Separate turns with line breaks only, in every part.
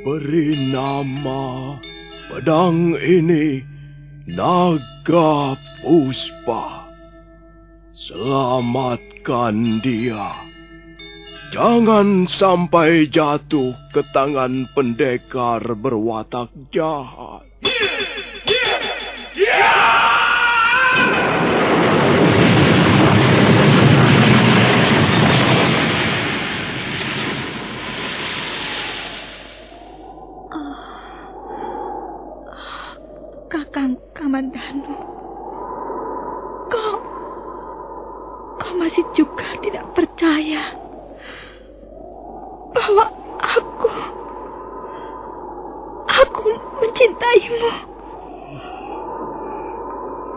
Beri nama pedang ini Naga Puspa. Selamatkan dia. Jangan sampai jatuh ke tangan pendekar berwatak jahat.
Kakang Kamandanu, kau masih juga tidak percaya bahwa aku mencintaimu.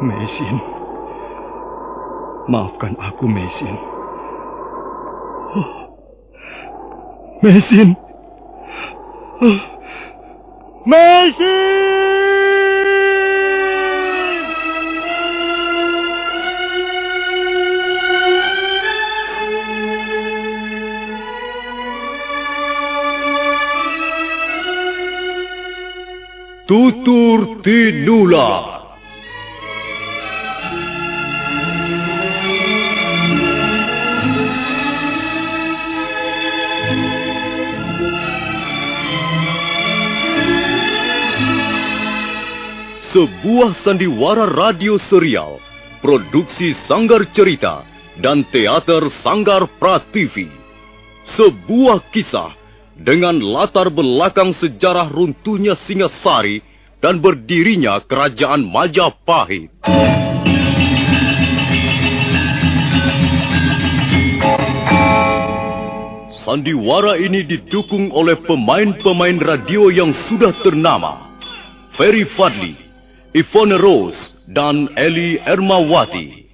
Mesin, maafkan aku, Mesin. Mesin. Mesin!
Tutur Tinula. Sebuah sandiwara radio serial, produksi Sanggar Cerita dan Teater Sanggar Prativi. Sebuah kisah dengan latar belakang sejarah runtuhnya Singasari dan berdirinya Kerajaan Majapahit. Sandiwara ini didukung oleh pemain-pemain radio yang sudah ternama. Ferry Fadli, Ivone Rose, dan Eli Ermawati.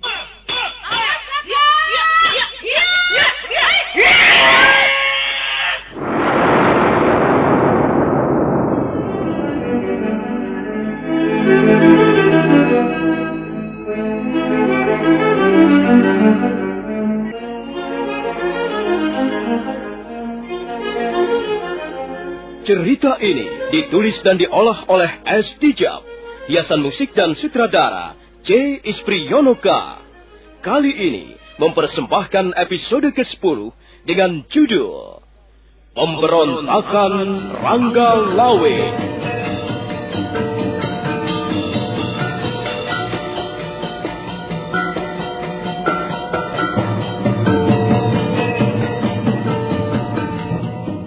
Cerita ini ditulis dan diolah oleh S. Tijab, hiasan musik dan sutradara C. Ispriyonoka. Kali ini mempersembahkan episode ke-10 dengan judul Pemberontakan Rangga Lawe.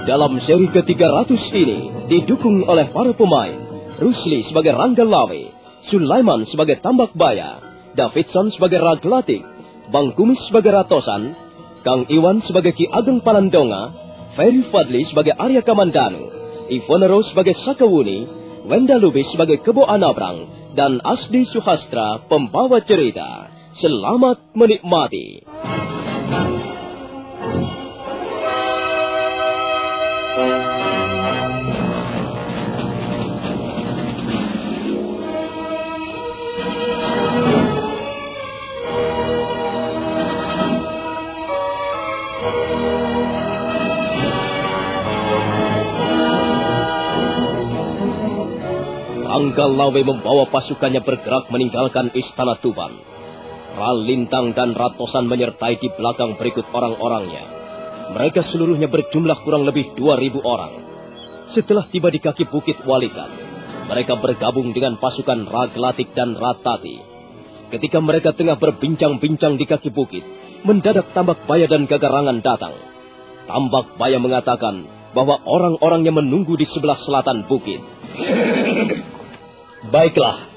Dalam seri ke-300 ini didukung oleh para pemain Rusli sebagai Rangga Lawe, Sulaiman sebagai Tambak Baya, Davidson sebagai Raglatik, Bang Kumis sebagai Ratosan, Kang Iwan sebagai Ki Ageng Palandonga, Ferry Fadli sebagai Arya Kamandanu, Ivone Rose sebagai Sakawuni, Wenda Lubis sebagai Kebo Anabrang, dan Asdi Suhastra pembawa cerita. Selamat menikmati. Rangga Lawe membawa pasukannya bergerak meninggalkan Istana Tuban. Ralintang dan Ratosan menyertai di belakang berikut orang-orangnya. Mereka seluruhnya berjumlah kurang lebih 2.000 orang. Setelah tiba di kaki Bukit Walikan, mereka bergabung dengan pasukan Raglatik dan Ratati. Ketika mereka tengah berbincang-bincang di kaki bukit, mendadak Tambak Baya dan Gagarangan datang. Tambak Baya mengatakan bahwa orang-orangnya menunggu di sebelah selatan bukit.
Baiklah,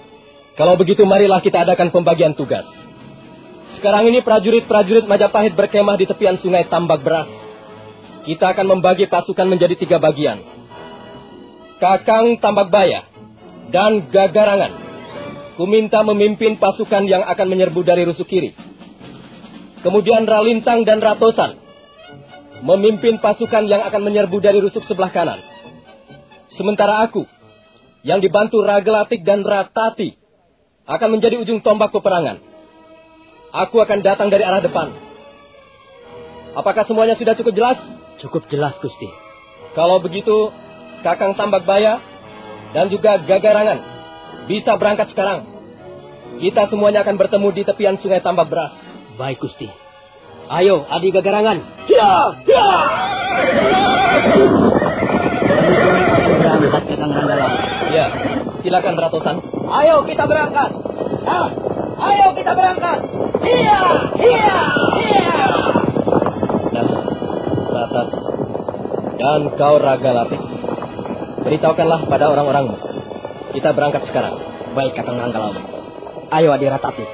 kalau begitu marilah kita adakan pembagian tugas. Sekarang ini prajurit-prajurit Majapahit berkemah di tepian sungai Tambak Beras. Kita akan membagi pasukan menjadi 3 bagian. Kakang Tambak Baya dan Gagarangan, kuminta memimpin pasukan yang akan menyerbu dari rusuk kiri. Kemudian Ralintang dan Ratosan memimpin pasukan yang akan menyerbu dari rusuk sebelah kanan. Sementara aku, yang dibantu Raglatik dan Ratati, akan menjadi ujung tombak peperangan. Aku akan datang dari arah depan. Apakah semuanya sudah cukup jelas?
Cukup jelas, Gusti.
Kalau begitu, Kakang Tambakbaya, dan juga Gagarangan bisa berangkat sekarang. Kita semuanya akan bertemu di tepian sungai Tambak Beras.
Baik, Gusti. Ayo, Adi Gagarangan.
Ya, ya.
Berangkat, Kakang Ranggalawe.
Ya, silakan Ratosan.
Ayo kita berangkat. Ayo kita berangkat. Iya, iya, iya.
Nah, Ratat, dan kau Ragalatik, beritahukanlah pada orang-orangmu. Kita berangkat sekarang.
Baik, Kakang Ranggalawe. Ayo, Adi Ratati.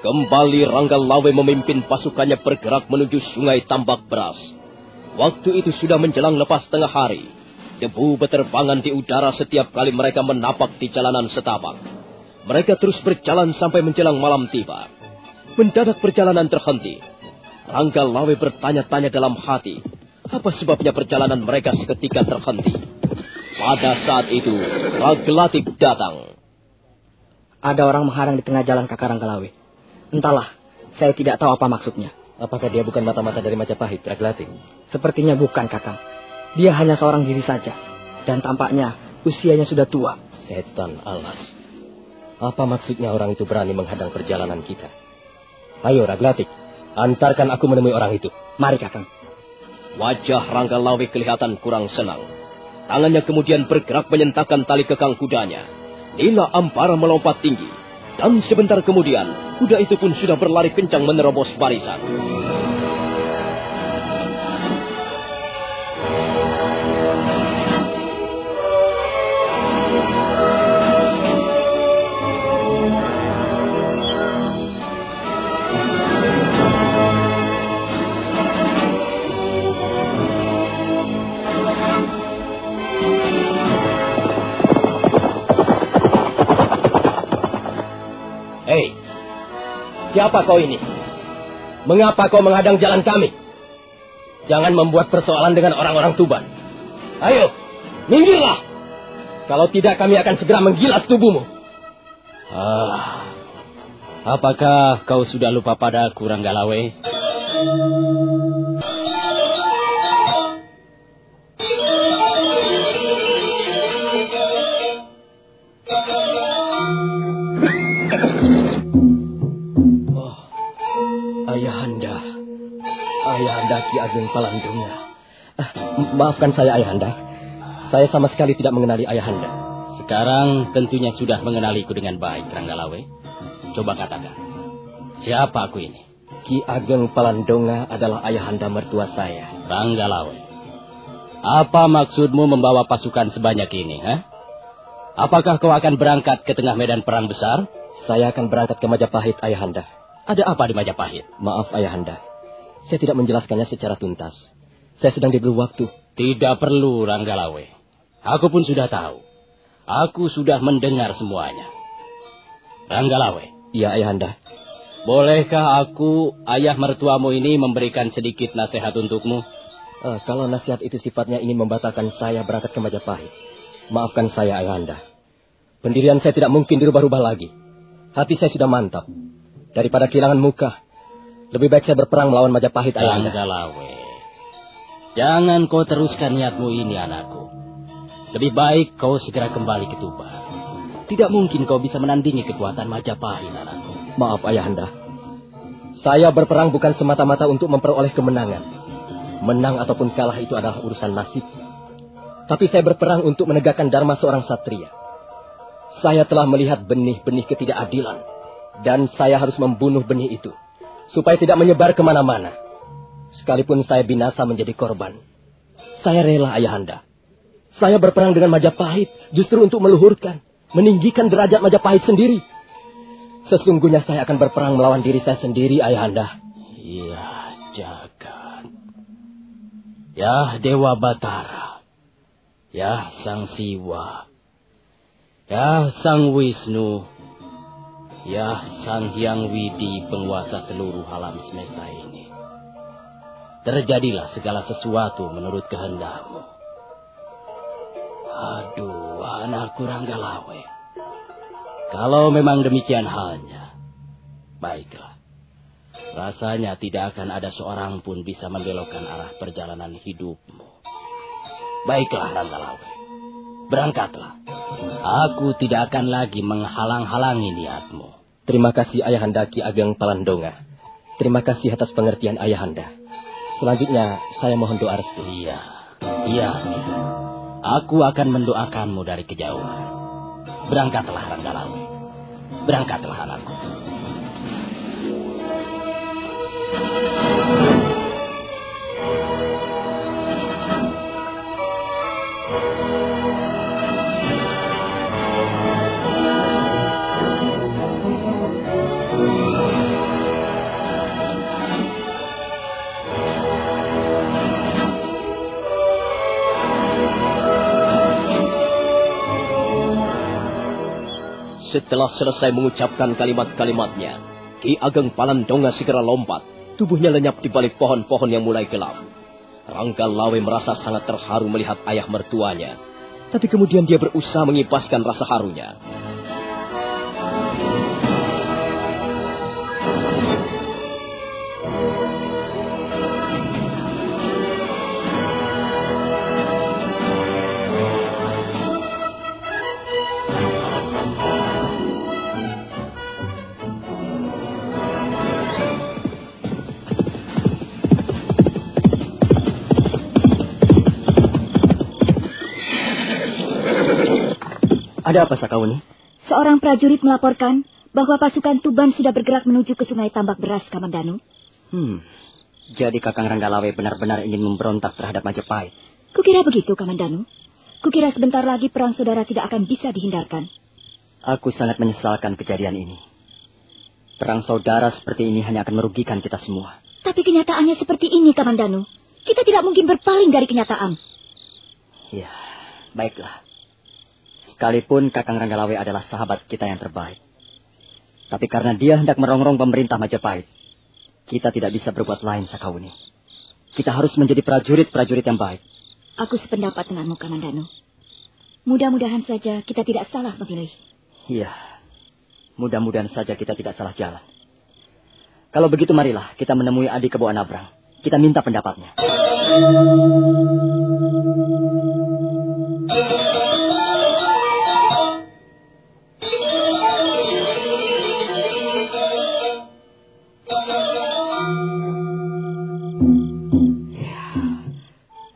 Kembali Ranggalawe memimpin pasukannya bergerak menuju sungai Tambak Beras. Waktu itu sudah menjelang lepas tengah hari. Debu berterbangan di udara setiap kali mereka menapak di jalanan setapak. Mereka terus berjalan sampai menjelang malam tiba. Mendadak perjalanan terhenti. Ranggalawe bertanya-tanya dalam hati, apa sebabnya perjalanan mereka seketika terhenti. Pada saat itu, Ragalatik datang.
Ada orang menghadang di tengah jalan, Kakang Ranggalawe. Entahlah, saya tidak tahu apa maksudnya.
Apakah dia bukan mata-mata dari Majapahit, Ragalatik?
Sepertinya bukan, Kakang. Dia hanya seorang diri saja. Dan tampaknya usianya sudah tua.
Setan alas. Apa maksudnya orang itu berani menghadang perjalanan kita? Ayo, Ragalatik, antarkan aku menemui orang itu.
Mari, Kakang.
Wajah Ranggalawe kelihatan kurang senang. Tangannya kemudian bergerak menyentakkan tali kekang kudanya. Nila Ampara melompat tinggi. Dan sebentar kemudian, kuda itu pun sudah berlari kencang menerobos barisan.
Siapa kau ini? Mengapa kau menghadang jalan kami? Jangan membuat persoalan dengan orang-orang Tuban. Ayo, minggirlah. Kalau tidak, kami akan segera menggilas tubuhmu.
Apakah kau sudah lupa padaku, Ranggalawe?
Ayahanda Ki Ageng Palandunga. Maafkan saya, Ayahanda. Saya sama sekali tidak mengenali Ayahanda.
Sekarang tentunya sudah mengenaliku dengan baik, Ranggalawe. Coba katakan, siapa aku ini?
Ki Ageng Palandunga adalah Ayahanda mertua saya.
Ranggalawe, apa maksudmu membawa pasukan sebanyak ini, ha? Apakah kau akan berangkat ke tengah medan perang besar?
Saya akan berangkat ke Majapahit, Ayahanda.
Ada apa di Majapahit?
Maaf, Ayahanda. Saya tidak menjelaskannya secara tuntas. Saya sedang diberi waktu.
Tidak perlu, Ranggalawe. Aku pun sudah tahu. Aku sudah mendengar semuanya. Ranggalawe.
Iya, Ayahanda.
Bolehkah aku, ayah mertuamu ini, memberikan sedikit nasihat untukmu?
Kalau nasihat itu sifatnya ingin membatalkan saya berangkat ke Majapahit, maafkan saya, Ayahanda. Pendirian saya tidak mungkin dirubah-rubah lagi. Hati saya sudah mantap. Daripada kehilangan muka, lebih baik saya berperang melawan Majapahit, Ayahanda.
Ranggalawe, jangan kau teruskan niatmu ini, anakku. Lebih baik kau segera kembali ke Tuban. Tidak mungkin kau bisa menandingi kekuatan Majapahit, anakku.
Maaf, Ayahanda. Saya berperang bukan semata-mata untuk memperoleh kemenangan. Menang ataupun kalah itu adalah urusan nasib. Tapi saya berperang untuk menegakkan dharma seorang satria. Saya telah melihat benih-benih ketidakadilan. Dan saya harus membunuh benih itu, supaya tidak menyebar kemana-mana. Sekalipun saya binasa menjadi korban, saya rela, Ayahanda. Saya berperang dengan Majapahit justru untuk meluhurkan, meninggikan derajat Majapahit sendiri. Sesungguhnya saya akan berperang melawan diri saya sendiri, Ayahanda.
Iya, Jagat.
Ya Dewa Batara, ya Sang Siwa, ya Sang Wisnu, ya Sang Hyang Widi, penguasa seluruh alam semesta ini. Terjadilah segala sesuatu menurut kehendak-Mu. Aduh, anakku Ranggalawe. Kalau memang demikian halnya, baiklah. Rasanya tidak akan ada seorang pun bisa membelokkan arah perjalanan hidupmu. Baiklah Ranggalawe, berangkatlah. Aku tidak akan lagi menghalang-halangi niatmu.
Terima kasih Ayahanda Ki Ageng Palandonga. Terima kasih atas pengertian Ayahanda. Selanjutnya saya mohon doa restu.
Iya. Aku akan mendoakanmu dari kejauhan. Berangkatlah Ranggalawe. Berangkatlah anakku.
Setelah selesai mengucapkan kalimat-kalimatnya, Ki Ageng Palandonga segera lompat. Tubuhnya lenyap di balik pohon-pohon yang mulai gelap. Ranggalawe merasa sangat terharu melihat ayah mertuanya. Tapi kemudian dia berusaha mengipaskan rasa harunya.
Ada apa, Sakauni?
Seorang prajurit melaporkan bahwa pasukan Tuban sudah bergerak menuju ke Sungai Tambak Beras, Kamandanu.
Jadi Kakang Ranggalawe benar-benar ingin memberontak terhadap Majapahit.
Kukira begitu, Kamandanu. Kukira sebentar lagi perang saudara tidak akan bisa dihindarkan.
Aku sangat menyesalkan kejadian ini. Perang saudara seperti ini hanya akan merugikan kita semua.
Tapi kenyataannya seperti ini, Kamandanu. Kita tidak mungkin berpaling dari kenyataan.
Ya, baiklah. Sekalipun Kakang Ranggalawe adalah sahabat kita yang terbaik. Tapi karena dia hendak merongrong pemerintah Majapahit, kita tidak bisa berbuat lain, Sakauni. Kita harus menjadi prajurit-prajurit yang baik.
Aku sependapat denganmu, Kamandanu. Mudah-mudahan saja kita tidak salah memilih.
Iya, mudah-mudahan saja kita tidak salah jalan. Kalau begitu marilah kita menemui Adi Kebo Anabrang. Kita minta pendapatnya.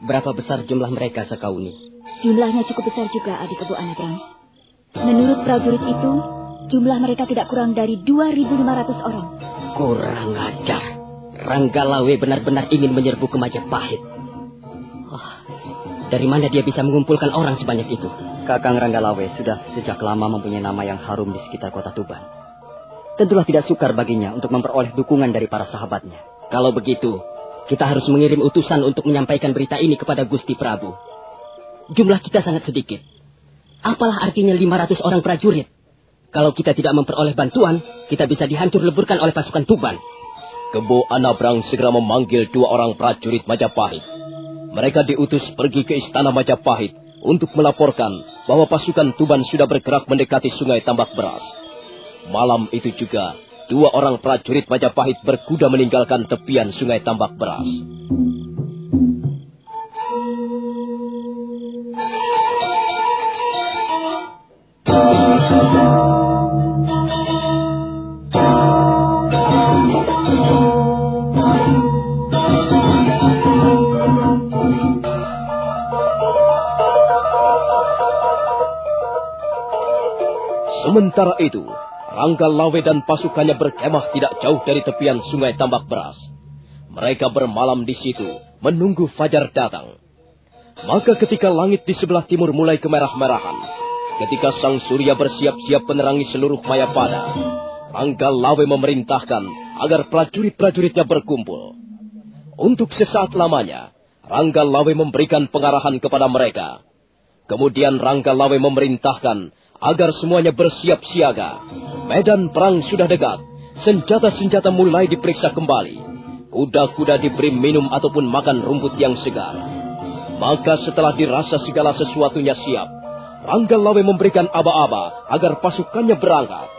Berapa besar jumlah mereka, Sakauni?
Jumlahnya cukup besar juga, Adi Kebo Anabrang. Menurut prajurit itu, jumlah mereka tidak kurang dari 2.500 orang.
Kurang ajar. Ranggalawe benar-benar ingin menyerbu ke Majapahit. Dari mana dia bisa mengumpulkan orang sebanyak itu? Kakang Ranggalawe sudah sejak lama mempunyai nama yang harum di sekitar kota Tuban. Tentulah tidak sukar baginya untuk memperoleh dukungan dari para sahabatnya. Kalau begitu, kita harus mengirim utusan untuk menyampaikan berita ini kepada Gusti Prabu. Jumlah kita sangat sedikit. Apalah artinya 500 orang prajurit? Kalau kita tidak memperoleh bantuan, kita bisa dihancur leburkan oleh pasukan Tuban.
Kebo Anabrang segera memanggil 2 orang prajurit Majapahit. Mereka diutus pergi ke istana Majapahit untuk melaporkan bahwa pasukan Tuban sudah bergerak mendekati Sungai Tambak Beras. Malam itu juga, 2 orang prajurit Majapahit berkuda meninggalkan tepian Sungai Tambak Beras. Sementara itu, Ranggalawe dan pasukannya berkemah tidak jauh dari tepian Sungai Tambak Beras. Mereka bermalam di situ, menunggu fajar datang. Maka ketika langit di sebelah timur mulai kemerah-merahan, ketika sang surya bersiap-siap menerangi seluruh Mayapada, Ranggalawe memerintahkan agar prajurit-prajuritnya berkumpul. Untuk sesaat lamanya, Ranggalawe memberikan pengarahan kepada mereka. Kemudian Ranggalawe memerintahkan agar semuanya bersiap siaga. Medan perang sudah dekat. Senjata-senjata mulai diperiksa kembali. Kuda-kuda diberi minum ataupun makan rumput yang segar. Maka setelah dirasa segala sesuatunya siap, Ranggalawe memberikan aba-aba agar pasukannya berangkat.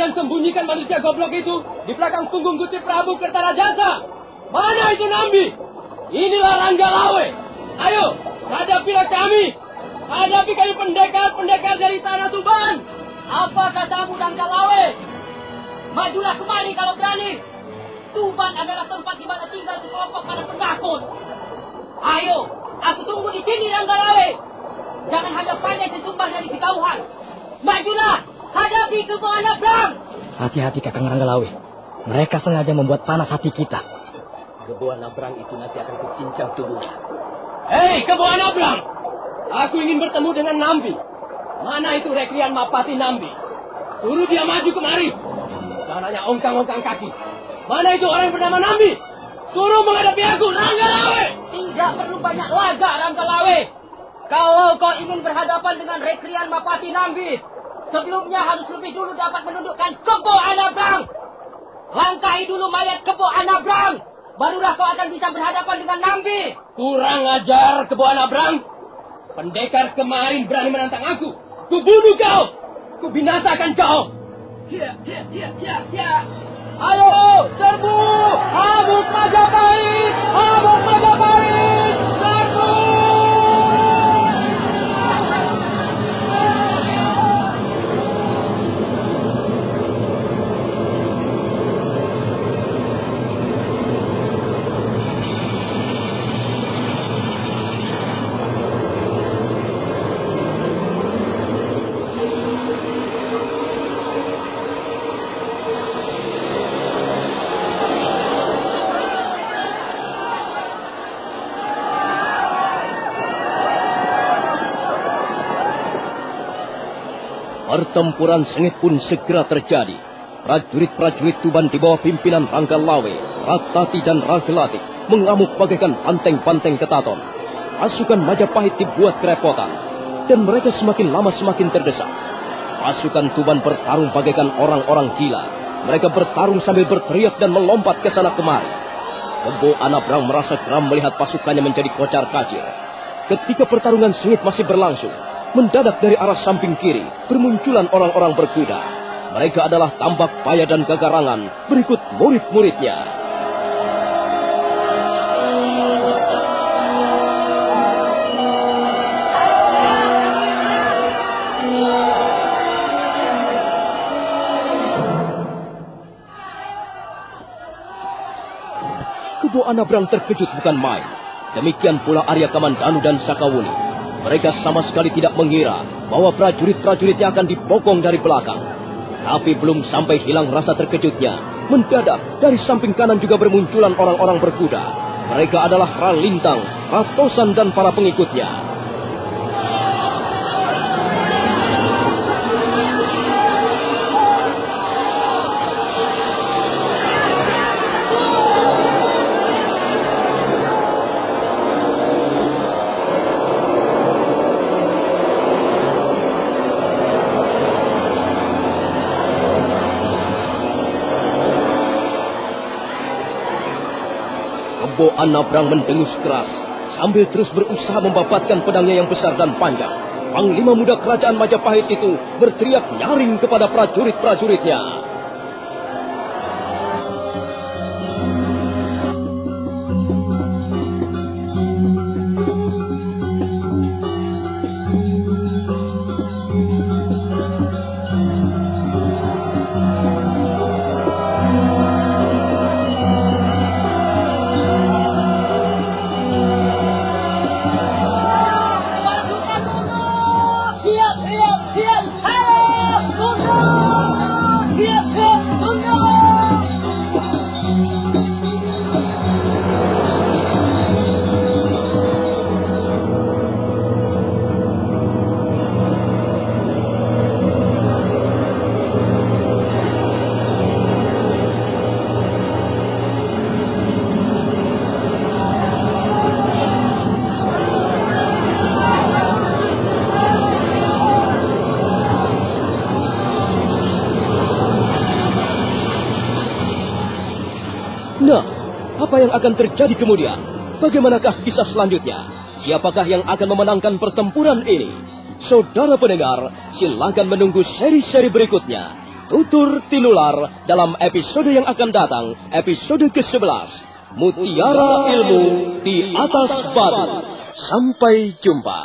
Sembunyikan manusia goblok itu di belakang punggung Gusti Prabu Kertarajasa. Mana itu Nambi? Inilah Ranggalawe. Ayo, hadapilah kami. Hadapi kami pendekar-pendekar dari tanah Tuban. Apa katamu Ranggalawe? Majulah kemari kalau berani. Tuban adalah tempat di mana tinggal sekelompok para penakut. Ayo, aku tunggu di sini Ranggalawe. Jangan hanya pandai sesumbar dari kejauhan. Majulah, hadapi Kebo Anabrang.
Hati-hati Kakang Ranggalawe. Mereka sengaja membuat panas hati kita.
Kebo Anabrang itu nanti akan kucincang tubuhnya. Hei, Kebo Anabrang! Aku ingin bertemu dengan Nambi. Mana itu Rekrian Mapati Nambi? Suruh dia maju kemari. Jangan hanya ongkang-ongkang kaki. Mana itu orang yang bernama Nambi? Suruh menghadapi aku, Ranggalawe! Tidak perlu banyak laga, Ranggalawe. Kalau kau ingin berhadapan dengan Rekrian Mapati Nambi, sebelumnya harus lebih dulu dapat menundukkan Kebo Anabrang. Langkahi dulu mayat Kebo Anabrang. Barulah kau akan bisa berhadapan dengan Nambi. Kurang ajar Kebo Anabrang. Pendekar kemarin berani menantang aku. Kubunuh kau. Kubinasakan kau. Ayo, serbu. Habuk Majapahit. Habuk Majapahit. Serbu.
Pertempuran sengit pun segera terjadi. Prajurit-prajurit Tuban di bawah pimpinan Ranggalawe, Ratati dan Ragelatik mengamuk bagaikan banteng-banteng ketaton. Pasukan Majapahit dibuat kerepotan, dan mereka semakin lama semakin terdesak. Pasukan Tuban bertarung bagaikan orang-orang gila. Mereka bertarung sambil berteriak dan melompat ke sana kemari. Kebo Anabrang merasa geram melihat pasukannya menjadi kocar-kacir. Ketika pertarungan sengit masih berlangsung, mendadak dari arah samping kiri bermunculan orang-orang berkuda. Mereka adalah Tambak Paya dan Gagarangan berikut murid-muridnya. Kebo Anabrang terkejut bukan main. Demikian pula Arya Kamandanu dan Sakawuni. Mereka sama sekali tidak mengira bahwa prajurit-prajuritnya akan dibokong dari belakang. Tapi belum sampai hilang rasa terkejutnya, mendadak dari samping kanan juga bermunculan orang-orang berkuda. Mereka adalah Ralintang, Ratosan dan para pengikutnya. Kebo Anabrang mendengus keras sambil terus berusaha membabatkan pedangnya yang besar dan panjang. Panglima muda kerajaan Majapahit itu berteriak nyaring kepada prajurit-prajuritnya. Nah, apa yang akan terjadi kemudian? Bagaimanakah kisah selanjutnya? Siapakah yang akan memenangkan pertempuran ini? Saudara pendengar, silakan menunggu seri-seri berikutnya. Tutur Tinular dalam episode yang akan datang, episode ke-11. Mutiara Ilmu di Atas Batu. Sampai jumpa.